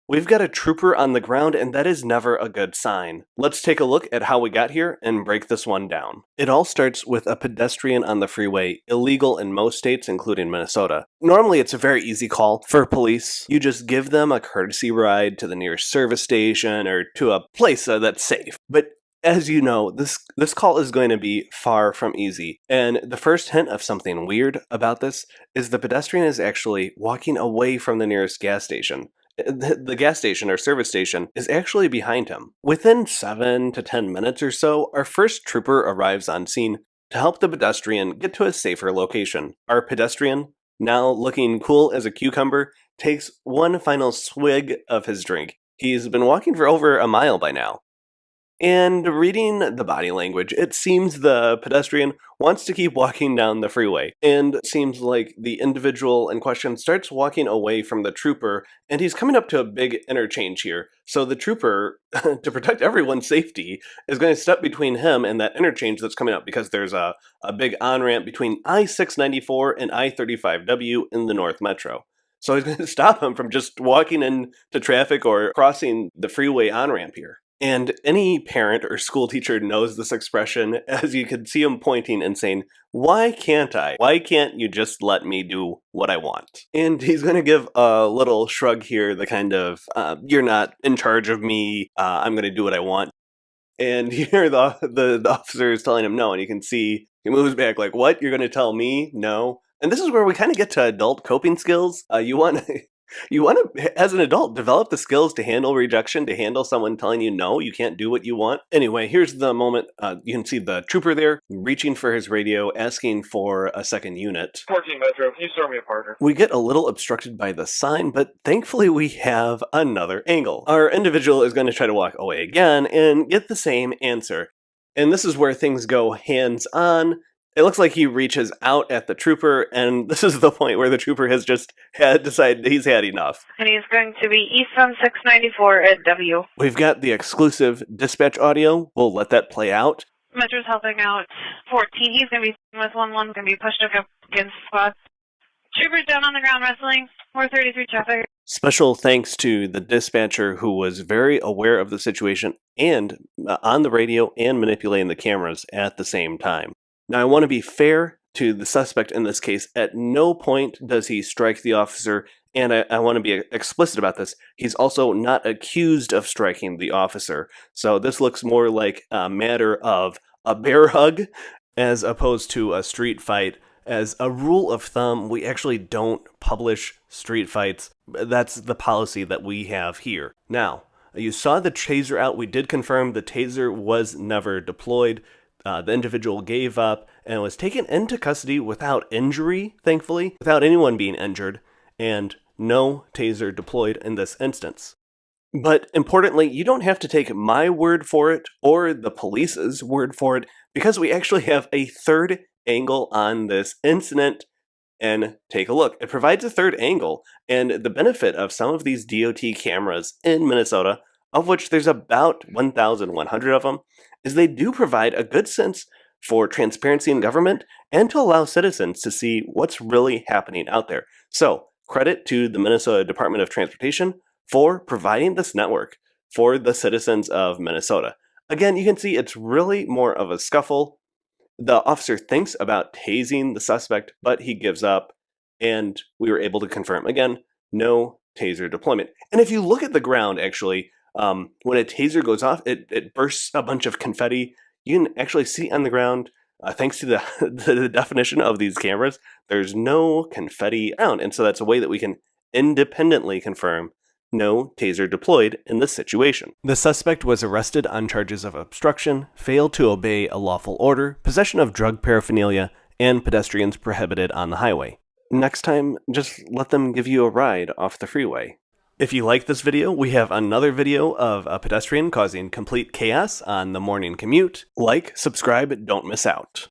We've got a trooper on the ground, and that is never a good sign. Let's take a look at how we got here and break this one down. It all starts with a pedestrian on the freeway, illegal in most states, including Minnesota. Normally, it's a very easy call for police. You just give them a courtesy ride to the nearest service station or to a place that's safe. But as you know, this call is going to be far from easy. And the first hint of something weird about this is the pedestrian is actually walking away from the nearest gas station. The gas station or service station is actually behind him. Within 7 to 10 minutes or so, our first trooper arrives on scene to help the pedestrian get to a safer location. Our pedestrian, now looking cool as a cucumber, takes one final swig of his drink. He's been walking for over a mile by now. And reading the body language, it seems the pedestrian wants to keep walking down the freeway. And it seems like the individual in question starts walking away from the trooper, and he's coming up to a big interchange here. So the trooper, to protect everyone's safety, is going to step between him and that interchange that's coming up because there's a big on-ramp between I-694 and I-35W in the North Metro. So he's going to stop him from just walking into traffic or crossing the freeway on-ramp here. And any parent or school teacher knows this expression, as you can see him pointing and saying, "Why can't I? Why can't you just let me do what I want?" And he's going to give a little shrug here, the kind of, "You're not in charge of me, I'm going to do what I want." And here the officer is telling him no, and you can see he moves back like, "What? You're going to tell me no?" And this is where we kind of get to adult coping skills. You want to, as an adult, develop the skills to handle rejection, to handle someone telling you no, you can't do what you want. Anyway, here's the moment. You can see the trooper there reaching for his radio, asking for a second unit. 14 Metro, can you start me a partner? We get a little obstructed by the sign, but thankfully we have another angle. Our individual is going to try to walk away again and get the same answer. And this is where things go hands-on. It looks like he reaches out at the trooper, and this is the point where the trooper has just decided he's had enough. And he's going to be east on 694 at W. We've got the exclusive dispatch audio. We'll let that play out. Metro's helping out 14. He's going to be with 1-1, going to be pushed up against spots. Trooper's down on the ground wrestling. 433 traffic. Special thanks to the dispatcher who was very aware of the situation and on the radio and manipulating the cameras at the same time. Now, I want to be fair to the suspect in this case. At no point does he strike the officer, and I want to be explicit about this. He's also not accused of striking the officer. So this looks more like a matter of a bear hug as opposed to a street fight. As a rule of thumb, we actually don't publish street fights. That's the policy that we have here. Now, you saw the taser out. We did confirm the taser was never deployed. The individual gave up and was taken into custody without injury, thankfully, without anyone being injured, and no taser deployed in this instance. But importantly, you don't have to take my word for it or the police's word for it, because we actually have a third angle on this incident. And take a look. It provides a third angle, and the benefit of some of these DOT cameras in Minnesota, of which there's about 1,100 of them, is they do provide a good sense for transparency in government and to allow citizens to see what's really happening out there. So, credit to the Minnesota Department of Transportation for providing this network for the citizens of Minnesota. Again, you can see it's really more of a scuffle. The officer thinks about tasing the suspect, but he gives up, and we were able to confirm, again, no taser deployment. And if you look at the ground, actually, when a taser goes off, it bursts a bunch of confetti. You can actually see on the ground, thanks to the definition of these cameras, there's no confetti around. And so that's a way that we can independently confirm no taser deployed in this situation. The suspect was arrested on charges of obstruction, failed to obey a lawful order, possession of drug paraphernalia, and pedestrians prohibited on the highway. Next time, just let them give you a ride off the freeway. If you like this video, we have another video of a pedestrian causing complete chaos on the morning commute. Like, subscribe, don't miss out.